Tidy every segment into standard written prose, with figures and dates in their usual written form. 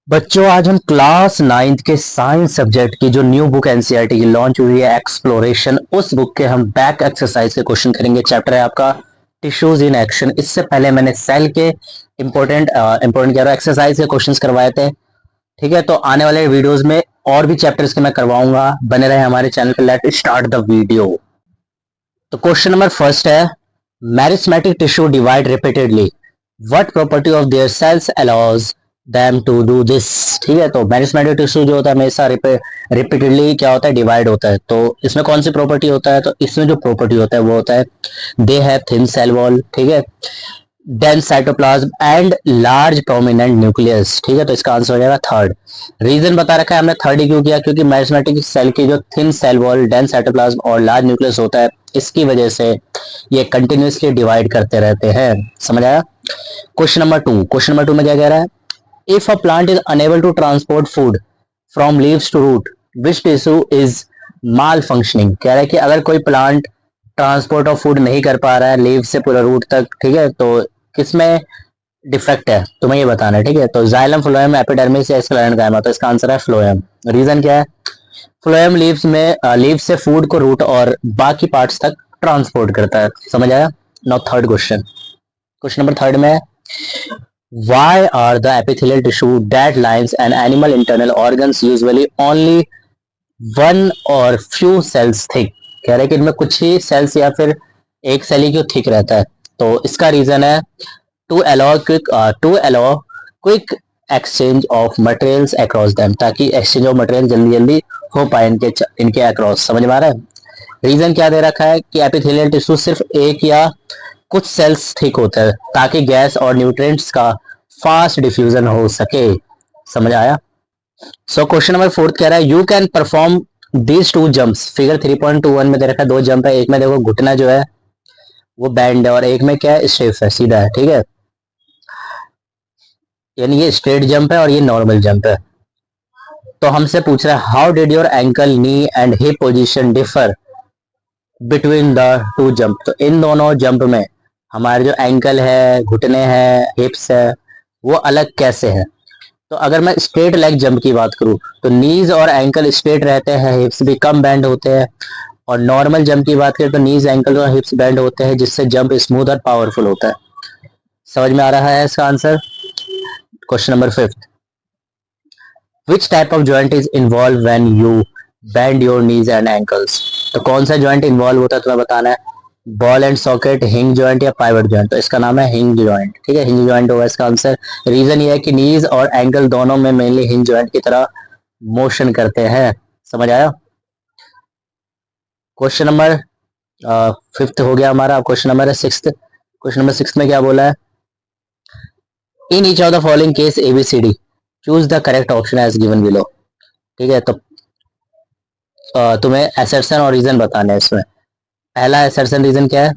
बच्चों आज हम क्लास नाइन्थ के साइंस सब्जेक्ट की जो न्यू बुक एनसीईआरटी की लॉन्च हुई है एक्सप्लोरेशन, उस बुक के हम बैक एक्सरसाइज के क्वेश्चन करेंगे। चैप्टर है आपका टिश्यूज इन एक्शन। इससे पहले मैंने सेल के इंपॉर्टेंट कह रहा एक्सरसाइज के क्वेश्चंस करवाए थे। ठीक है, तो आने वाले वीडियोस में और भी चैप्टर्स के मैं करवाऊंगा। बने रहे हमारे चैनल पे। Let start the video. तो क्वेश्चन नंबर फर्स्ट है, meristematic tissue divide repeatedly, what property of their cells allows them to do this. ठीक है, तो मेरिस्मेटिक टिश्यू जो होता है हमेशा रिपीटेडली क्या होता है, डिवाइड होता है। तो इसमें कौन सी प्रॉपर्टी होता है, तो इसमें जो प्रॉपर्टी होता है वो होता है they have thin cell wall, ठीक है, dense cytoplasm and large prominent nucleus. ठीक है, तो इसका आंसर हो जाएगा थर्ड। रीजन बता रखा है हमने थर्ड ही क्यों किया, क्योंकि मेरिस्मेटिक सेल की जो thin cell wall, dense cytoplasm और लार्ज न्यूक्लियस होता है, इसकी वजह से ये कंटिन्यूसली डिवाइड करते रहते हैं। समझ आया। क्वेश्चन नंबर टू में क्या कह रहा है, if a plant is unable to transport food from leaves to root, which tissue is malfunctioning. कह रहा है कि अगर कोई प्लांट ट्रांसपोर्ट ऑफ फूड नहीं कर पा रहा है लीव से पूरा रूट तक, ठीक है, तो किसमें डिफेक्ट है तुम्हें ये बताना है। ठीक है, तो जाइलम, फ्लोएम, एपिडर्मिस या स्क्लेरन गायमा। तो इसका आंसर है फ्लोएम। रीजन क्या है, फ्लोएम लीव्स में लीव्स से फूड को रूट और बाकी पार्ट्स तक ट्रांसपोर्ट करता है। समझ आया। Now third question. Question number third में, why are the epithelial tissue that lines an animal internal organs usually only one or few cells thick। कह रहे हैं कि इनमें कुछ ही सेल्स या फिर एक सेल ही क्यों थिक रहता है। तो इसका रीजन है to allow quick exchange of materials across them, ताकि एक्सचेंज ऑफ मटेरियल जल्दी जल्दी हो पाए इनके अक्रॉस। समझ में आ रहा है। रीजन क्या दे रखा है कि एपिथेलियल टिश्यू सिर्फ एक या कुछ सेल्स थिक होता है ताकि गैस और न्यूट्रिएंट्स का फास्ट डिफ्यूजन हो सके। समझ आया। सो क्वेश्चन नंबर फोर्थ कह रहा है, you can perform these two jumps. Figure 3.21 में दे रखा है दो जंप है। एक में देखो घुटना जो है वो बैंड है और एक में क्या है, स्ट्रेफ है, सीधा है। ठीक है, यानी ये स्ट्रेट जंप है और ये नॉर्मल जंप है। तो हमसे पूछ रहा है, how did your ankle, knee and hip position differ between the two jump. तो इन दोनों जंप में हमारे जो एंकल है, घुटने हैं, हिप्स है, वो अलग कैसे है। तो अगर मैं स्ट्रेट लेग जंप की बात करूं तो नीज और एंकल स्ट्रेट रहते हैं, हिप्स भी कम बेंड होते हैं। और नॉर्मल जंप की बात करें तो नीज, एंकल और हिप्स बेंड होते हैं, जिससे जंप स्मूथ और पावरफुल होता है। समझ में आ रहा है इसका answer. Question number fifth, which type of joint is involve when you bend your knees and ankles. तो कौन सा जॉइंट इन्वॉल्व होता है तुम्हें बताना है, बॉल एंड सॉकेट, हिंग जॉइंट या पाइवट जॉइंट। तो इसका नाम है हिंग जॉइंट। ठीक है, हिंग जॉइंट होगा इसका आंसर। रीजन ये है कि नीज और एंकल दोनों में मेनली हिंग जॉइंट की तरह मोशन करते हैं। समझ आया। क्वेश्चन नंबर फिफ्थ हो गया हमारा। क्वेश्चन नंबर है सिक्स्थ। क्वेश्चन नंबर सिक्स में क्या बोला है, in each of the following case A B C D choose the correct option as given below. ठीक है, तो तुम्हें एसर्शन और रीजन बताना है इसमें। पहला एसर्शन रीजन क्या है,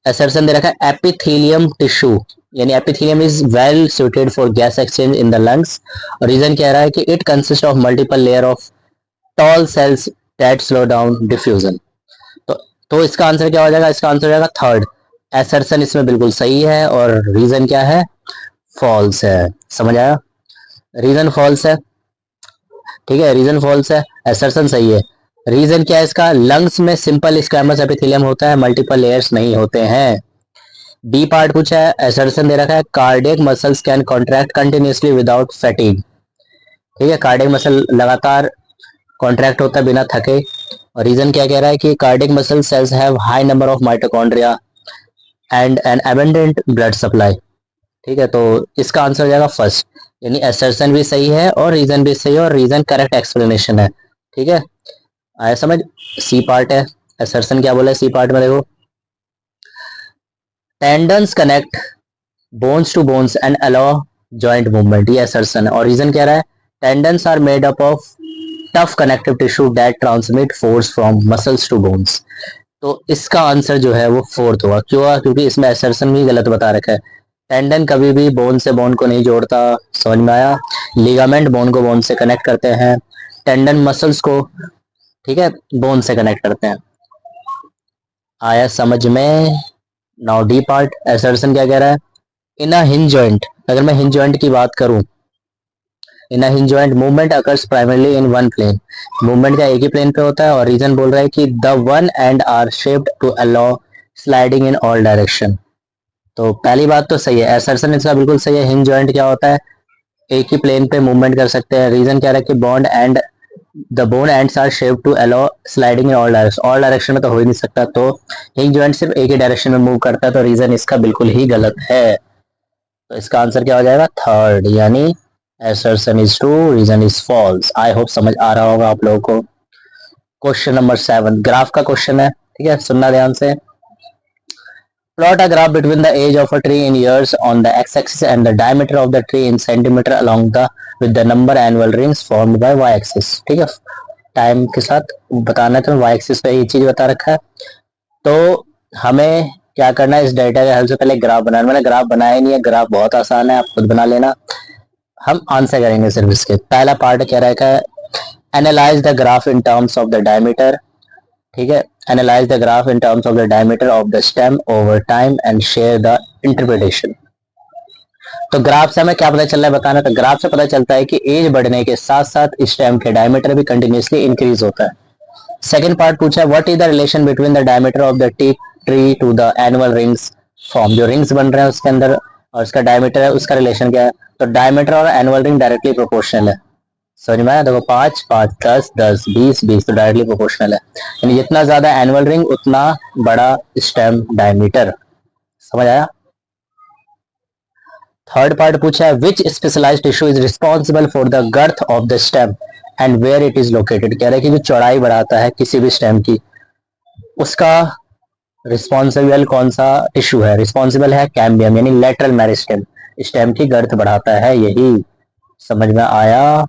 एसर्शन दे रखा है एपिथेलियम टिश्यू, यानी epithelium is well suited for gas exchange in the lungs. और रीजन कह रहा है कि it consist of multiple layer of tall cells that slow down diffusion. तो तो इसका आंसर क्या हो जाएगा, इसका आंसर हो जाएगा थर्ड। एसर्शन इसमें बिल्कुल सही है और रीजन क्या है, फॉल्स है। समझ आया। रीजन फॉल्स है। ठीक है, रीजन फॉल्स है, एसर्शन सही है। रीजन क्या है इसका, लंग्स में सिंपल स्क्वैमस एपिथेलियम होता है, मल्टीपल लेयर्स नहीं होते हैं। डी पार्ट पूछा है, एसर्शन दे रखा है cardiac muscles can contract continuously without fatigue. ठीक है, कार्डियक मसल लगातार कॉन्ट्रैक्ट होता है बिना थके। और रीजन क्या कह रहा है कि cardiac muscle cells have high number of mitochondria and an abundant blood supply. ठीक है, तो इसका आंसर हो जाएगा फर्स्ट, यानी एसर्शन भी सही है और रीजन भी सही है और रीजन करेक्ट एक्सप्लेनेशन है। ठीक है, आया समझ। सी पार्ट है, एसर्शन क्या बोला है सी पार्ट में देखो, tendons connect bones to bones and allow joint movement, ये असर्शन है। और रीजन कह रहा है tendons are made up of tough connective tissue that transmit force from muscles to bones. तो इसका आंसर जो है वो फोर्थ होगा। क्यों हुआ, क्योंकि इसमें असर्शन भी गलत बता रखा है। टेंडन कभी भी बोन से बोन को नहीं जोड़ता। समझ में आया। लिगामेंट बोन को बोन से कनेक्ट करते हैं, टेंडन मसल्स को, ठीक है, बोन से कनेक्ट करते हैं। आया समझ में। नाउ डी पार्ट, असर्शन क्या कह रहा है, इन अ हिंज जॉइंट। अगर मैं हिंज जॉइंट की बात करूं in a hinge joint movement occurs primarily in one plane, movement का एक ही प्लेन पे होता है और रीजन बोल रहा है कि the bone ends are shaped to allow sliding in all direction. तो पहली बात तो सही है, असर्शन इसका बिल्कुल सही है। हिंज जॉइंट क्या होता है, एक ही प्लेन पे मूवमेंट कर सकते हैं। रीजन क्या रहा है कि bond and the bone ends are shape to allow sliding in all direction में तो हो ही नहीं सकता, तो हिंज जॉइंट सिर्फ एक ही डायरेक्शन में मूव करता है, तो रीजन इसका बिल्कुल ही गलत है। तो इसका आंसर क्या हो जाएगा, थर्ड, यानी assertion is true, reason is false। I hope समझ आ रहा होगा आप लोगों को। क्वेश्चन नंबर 7 ग्राफ का क्वेश्चन है, ठीक है, सुनना ध्यान से। Plot a graph between the age of a tree in years on the x-axis and the diameter of the tree in centimeter along the with the number annual rings formed by y-axis। ठीक है, time के साथ बताना है, तो y-axis पे ये चीज बता रखा है। तो हमें क्या करना है, इस डेटा के हल से पहले ग्राफ बनाना। मैंने ग्राफ बनाया ही नहीं है, ग्राफ बहुत आसान है, आप खुद बना लेना। हम आंसर करेंगे सिर्फ इसके। पहला पार्ट क्या रहेगा, analyse the graph in terms of the diameter, ठीक है, analyse the graph in terms of the diameter of the stem over time and share the interpretation. तो ग्राफ से हमें क्या पता चल रहा है बताना, तो ग्राफ से पता चलता है कि एज बढ़ने के साथ साथ स्टेम के डायमीटर भी कंटिन्यूसली इंक्रीज होता है। सेकंड पार्ट पूछा है what is the relation between the diameter of the tree to the annual rings form, जो रिंग्स बन रहे हैं उसके अंदर और उसका डायमीटर है, उसका रिलेशन क्या है। तो डायमीटर और एनुअल रिंग डायरेक्टली प्रोपोर्शनल है। समझ में आया, देखो 5 5 10 10 20 20 तो डायरेक्टली प्रोपोर्शनल है, यानी जितना ज्यादा एनुअल रिंग उतना बड़ा स्टेम डायमीटर। समझ आया। थर्ड पार्ट पूछा है which specialized tissue is responsible for the girth of the stem and where it is located. कह रहे हैं कि जो चौड़ाई बढ़ाता है किसी भी स्टेम की, उसका रिस्पॉन्सिबल कौन सा टिश्यू है, रिस्पॉन्सिबल है कैम्बियम यानी लेटरल मेरिस्टेम, स्टेम की गर्थ बढ़ाता है यही। समझ में आया।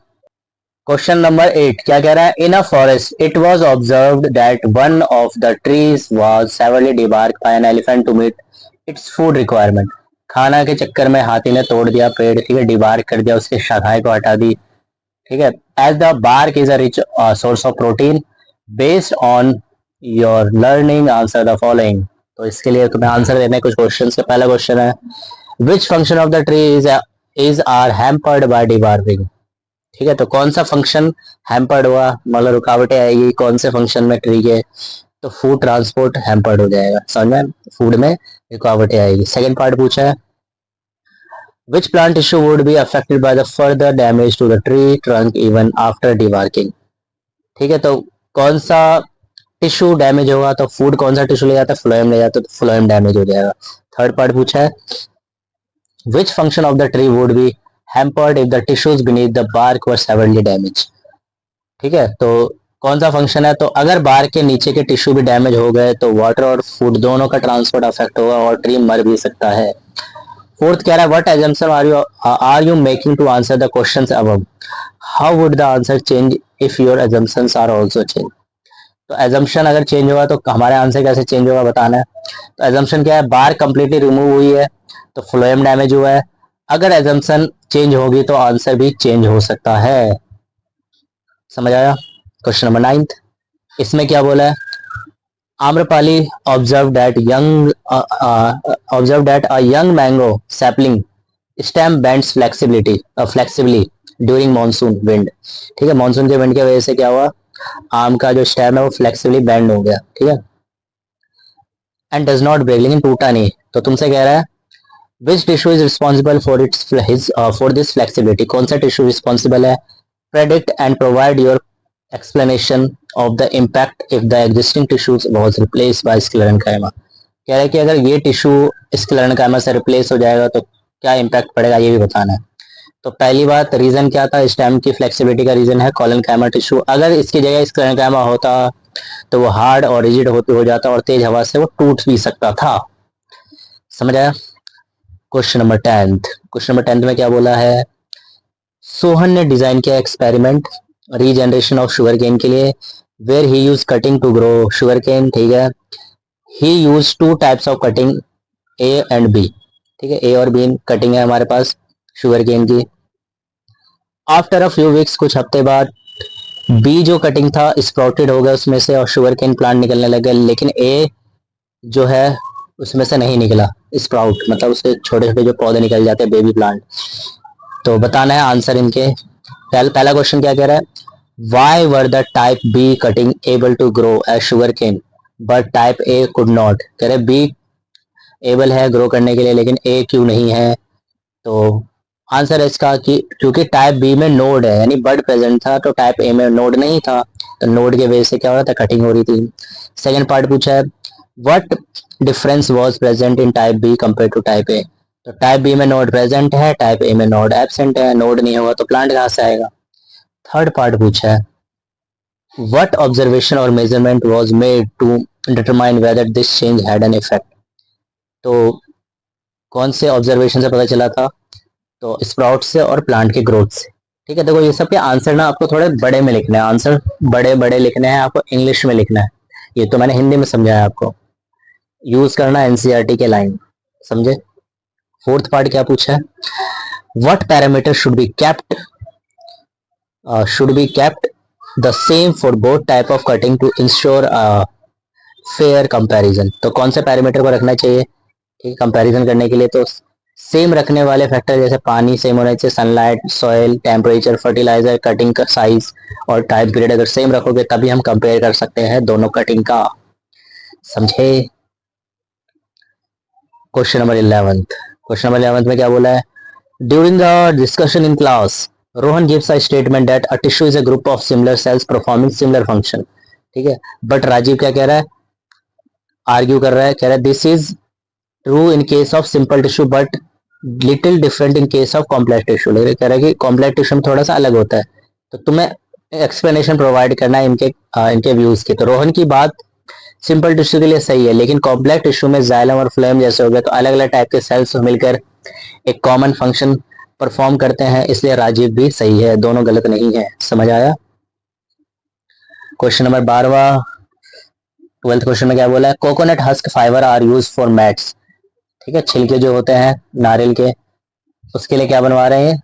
क्वेश्चन नंबर 8 क्या कह रहा है, in a forest it was observed that one of the trees was severely debarked by an elephant to meet its food requirement. खाना के चक्कर में हाथी ने तोड़ दिया पेड़, ठीक है, डिबार्क कर दिया, उसकी शाखाएं को हटा दी, ठीक है। As the bark is a rich source of protein based on your learning answer the following. तो इसके लिए तुम्हें आंसर देने कुछ क्वेश्चन के। पहला क्वेश्चन है which function of the tree is are hampered by debarking. ठीक है, तो कौन सा फंक्शन हैम्पर्ड हुआ, मतलब रुकावटें आएगी कौन से फंक्शन में ट्री के, तो फूड ट्रांसपोर्ट हैम्पर्ड हो जाएगा। समझ में, फूड में रुकावटें आएगी। सेकंड पार्ट पूछा है which plant tissue would be affected by the further damage to the tree trunk even after debarking। ठीक है, तो कौन सा टिश्यू डैमेज होगा, तो फूड कौन सा टिश्यू ले जाता है, फ्लोएम ले जाता है, तो फ्लोएम डैमेज हो जाएगा। थर्ड पार्ट पूछा है which function of the tree would be hampered if the tissues beneath the bark were severely damaged। ठीक है, तो कौन सा फंक्शन है, तो अगर बार के नीचे के टिश्यू भी डैमेज हो गए तो वाटर और फूड दोनों का ट्रांसपोर्ट अफेक्ट होगा और ट्री मर भी सकता है। फोर्थ कह रहा है what assumption are you making to answer the questions above, how would the answer change if your assumptions are also change. तो एजम्पशन अगर चेंज होगा तो हमारे आंसर कैसे चेंज होगा बताना है। तो एजम्पशन क्या है, बार कंप्लीटली रिमूव हुई है तो फ्लोएम डैमेज हुआ है। अगर एजम्पशन चेंज होगी तो आंसर भी चेंज हो सकता है। समझ आया। क्वेश्चन नंबर 9 इसमें क्या बोला है, Amrapali observed that a young mango sapling stem bends flexibly during monsoon wind। ठीक है, मानसून के विंड की वजह से क्या हुआ, आम का जो स्टेम है वो फ्लेक्सिबली बेंड हो गया, ठीक है, एंड डज नॉट ब्रेक, लेकिन टूटा नहीं। तो तुमसे कह रहा है which tissue is responsible for this flexibility, कौन सा टिश्यू रिस्पॉन्सिबल है। Predict and provide your explanation of the impact if the existing tissues was replaced by sclerenchyma। कह रहा है कि अगर ये टिश्यू sclerenchyma से रिप्लेस हो जाएगा तो क्या इम्पैक्ट पड़ेगा ये भी बताना है। तो पहली बात रीजन क्या था, स्टेम की फ्लेक्सिबिलिटी का रीजन है कॉलेनकाइमा टिश्यू, अगर इसकी जगह स्क्लेरेंकाइमा होता तो वो हार्ड और रिजिड हो जाता और तेज हवा से वो टूट भी सकता था। समझ आया। क्वेश्चन नंबर 10 में क्या बोला है, सोहन ने डिजाइन किया experiment regeneration of sugar cane के लिए, where he use cutting to grow sugar cane. ठीक है, he use 2 types of cutting A and B. ठीक है, ए और बी कटिंग है हमारे पास शुगर केन की। आफ्टर अ फ्यू वीक्स कुछ हफ्ते बाद बी जो कटिंग था स्प्राउटेड हो गया उसमें से और शुगर केन प्लांट निकलने लगे, लेकिन ए जो है उसमें से नहीं निकला स्प्राउट, मतलब उसके छोटे छोटे जो पौधे निकल जाते हैं बेबी प्लांट। तो बताना है आंसर इनके। पहला क्वेश्चन क्या कह रहा है, why were the type B cutting able to grow as sugar cane but type A could not. कह रहे बी एबल है ग्रो करने के लिए लेकिन ए क्यों नहीं है। तो आंसर है इसका कि क्योंकि टाइप बी में नोड है, यानी बड प्रेजेंट था, तो टाइप ए में नोड नहीं था, तो नोड के वजह से क्या हो रहा था, कटिंग हो रही थी। सेकंड पार्ट पूछा है, what difference was present in type B compare to type A. तो टाइप बी में नोड प्रेजेंट है, टाइप ए में नोड एब्सेंट है, नोड नहीं होगा तो प्लांट कहां से आएगा। थर्ड पार्ट पूछा है, व्हाट ऑब्जर्वेशन और measurement was made to determine whether this change had an effect. तो कौन से ऑब्जर्वेशन से पता चला था, तो स्प्राउट से और प्लांट के ग्रोथ से। ठीक है, देखो ये सब के आंसर ना आपको थोड़े बड़े में लिखने हैं, आंसर बड़े बड़े लिखने हैं, आपको इंग्लिश में लिखना है। ये तो मैंने हिंदी में समझाया आपको, यूज करना एनसीईआरटी के लाइन, समझे। फोर्थ पार्ट क्या पूछा है, what parameter should be kept the same for both type of cutting to ensure fair comparison. तो कौन से पैरामीटर को रखना चाहिए, ठीक है, कंपैरिजन करने के लिए। तो सेम रखने वाले फैक्टर जैसे पानी सेम होना चाहिए, sunlight, soil, temperature, fertiliser, cutting का साइज और टाइप ग्रेड अगर सेम रखोगे तभी हम कंपेयर कर सकते हैं दोनों कटिंग का, समझे। Question number 11। क्वेश्चन नंबर 11 में क्या बोला है, during the discussion in class Rohan gives a statement that a tissue is a group of similar sales performing similar function. ठीक है, बट राजीव क्या कह रहा है, आर्ग्यू कर रहा है, कह रहा है this is true in case of simple tissue but little different in case of complex tissue. लेकिन कह रहा है कि कॉम्प्लेक्स टिश्यू में थोड़ा सा अलग होता है, तो तुम्हें एक्सप्लेनेशन प्रोवाइड करना है इनके व्यूज की। तो रोहन की बात सिंपल टिश्यू के लिए सही है, लेकिन कॉम्प्लेक्स टिश्यू में जाइलम और फ्लोएम जैसे हो गए तो अलग अलग टाइप के सेल्स मिलकर एक कॉमन फंक्शन परफॉर्म करते हैं, इसलिए राजीव भी सही है, दोनों गलत नहीं है। समझ आया। Question number 12। 12th क्वेश्चन में क्या बोला है, coconut husk fibre are use for mats. ठीक है, छिलके जो होते हैं नारियल के, उसके लिए क्या बनवा रहे हैं,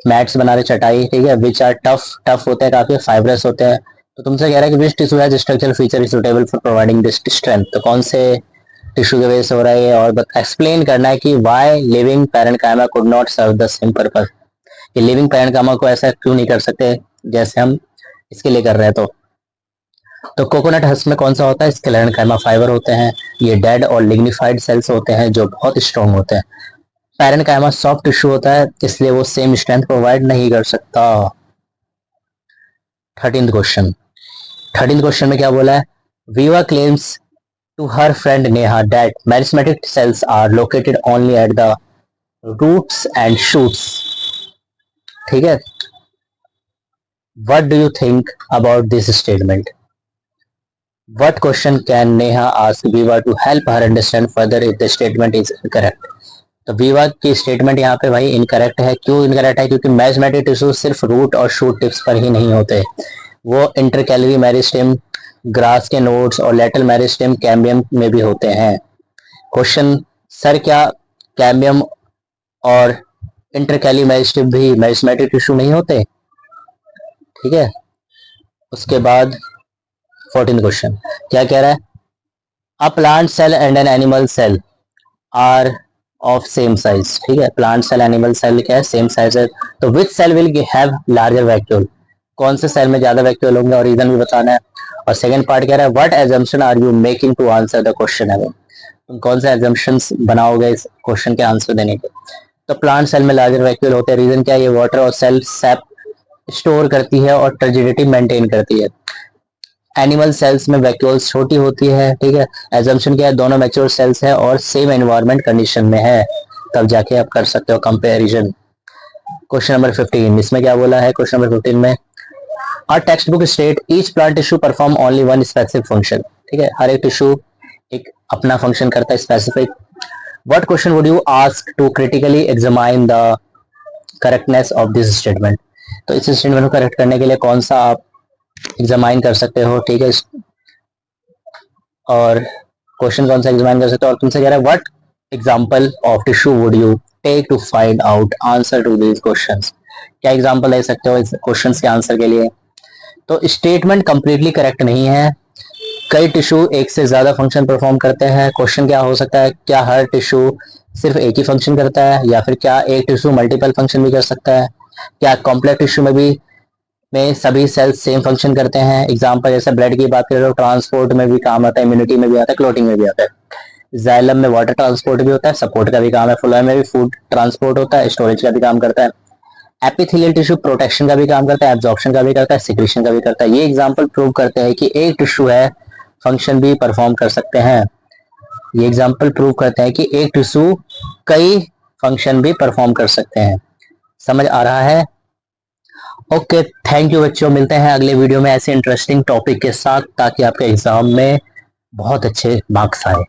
मैट्स बना रहे, चटाई। ठीक है, विच आर टफ, टफ होते हैं काफी, फाइबरस होते हैं। तो तुमसे कह रहा है कि which tissue has structural feature suitable for providing this strength. तो कौन से टिश्यू की वजह से हो रहा है ये, और एक्सप्लेन करना है कि why living parenchyma could not serve the same purpose. ये लिविंग पैरेन्काइमा को ऐसा क्यों नहीं कर सकते जैसे हम इसके लिए कर रहे हैं। तो कोकोनट हस्क में कौन सा होता है, स्क्लेरेन्काइमा फाइबर होते हैं। ये डेड और लिग्निफाइड सेल्स होते हैं जो बहुत स्ट्रॉन्ग होते हैं। पैरेन्काइमा सॉफ्ट टिश्यू होता है, इसलिए वो सेम स्ट्रेंथ प्रोवाइड नहीं कर सकता। 13th question. 13th क्वेश्चन में क्या बोला है, Viva claims to her friend Neha that meristematic cells are located only at the roots and shoots. ठीक है, what do you think about this statement. What question can Neha ask Viva to help her understand further if the statement is incorrect? तो विवा की statement यहाँ पे भाई incorrect है। क्यों इनकरेक्ट है, क्योंकि मेरिस्टेमेटिक टिश्यू सिर्फ रूट और शूट टिप्स पर ही नहीं होते, वो इंटरकैलरी मेरिस्टेम, ग्रास के नोड्स और लेटल मेरिस्टेम कैम्बियम में भी होते हैं। क्वेश्चन, सर क्या कैम्बियम और इंटरकैली मेरिस्टेम भी मेरिस्टेमेटिक टिश्यू नहीं होते। ठीक है, उसके बाद 14th क्वेश्चन क्या कह रहा है, a plant cell and an animal cell are of same size. ठीक है, प्लांट सेल एनिमल सेल क्या है, सेम साइज है। तो which cell will have larger vacuole, कौन से सेल में ज्यादा वैक्यूल होंगे, और रीजन भी बताना है। और सेकंड पार्ट कह रहा है, what assumption are you making to answer the question है, तुम कौन से एजम्पशंस बनाओगे इस क्वेश्चन के आंसर देने के। तो प्लांट सेल में लार्जर वैक्यूल होते हैं, रीजन क्या है, ये वाटर और सेल सैप स्टोर करती है और टर्जिडिटी मेंटेन करती है। एनिमल सेल्स में वैक्यूल्स छोटी होती है। ठीक है, एजम्पशन क्या है, दोनों मैच्योर सेल्स है और सेम एनवायरमेंट कंडीशन में है, तब जाके आप कर सकते हो कंपैरिजन। क्वेश्चन नंबर 15, इसमें क्या बोला है, क्वेश्चन नंबर 15 में, और text book state each plant tissue perform only one specific function. ठीक है, हर एक टिश्यू एक अपना फंक्शन करता है specific. What question would you ask to critically examine the correctness of this statement. तो इस स्टेटमेंट को करेक्ट करने के लिए कौन सा आप एग्जामाइन कर सकते हो। ठीक है, और क्वेश्चन कौन सा एग्जामिन कर सकते हो, और तुमसे कह रहा है what example of tissue would you take to find out answer to these questions. क्या एग्जांपल ले सकते हो इस क्वेश्चंस के आंसर के लिए। तो स्टेटमेंट कंप्लीटली करेक्ट नहीं है, कई टिश्यू एक से ज्यादा फंक्शन परफॉर्म करते हैं। क्वेश्चन क्या हो सकता है, क्या हर टिश्यू सिर्फ एक ही फंक्शन करता है, या फिर क्या एक टिश्यू मल्टीपल फंक्शन भी कर सकता है। क्या कॉम्प्लेक्स टिश्यू में सभी सेल्स सेम फंक्शन करते हैं? एग्जाम्पल जैसे ब्लड की बात करें तो ट्रांसपोर्ट में भी काम आता है, इम्यूनिटी में भी आता है, क्लोटिंग में भी आता है। जाइलम में वाटर ट्रांसपोर्ट भी होता है, सपोर्ट का भी काम है। फ्लोएम में भी फूड ट्रांसपोर्ट होता है, स्टोरेज का भी काम करता है। एपिथेलियल टिश्यू प्रोटेक्शन का भी काम करता है, एब्जॉर्प्शन का भी करता है, सिक्रीशन का भी करता है। ये एग्जाम्पल प्रूव करते हैं कि एक टिश्यू है फंक्शन भी परफॉर्म कर सकते हैं। ये एग्जाम्पल प्रूव करते हैं कि एक टिश्यू कई फंक्शन भी परफॉर्म कर सकते हैं। समझ आ रहा है? ओके, थैंक यू बच्चों, मिलते हैं अगले वीडियो में ऐसे इंटरेस्टिंग टॉपिक के साथ ताकि आपके एग्जाम में बहुत अच्छे मार्क्स आए।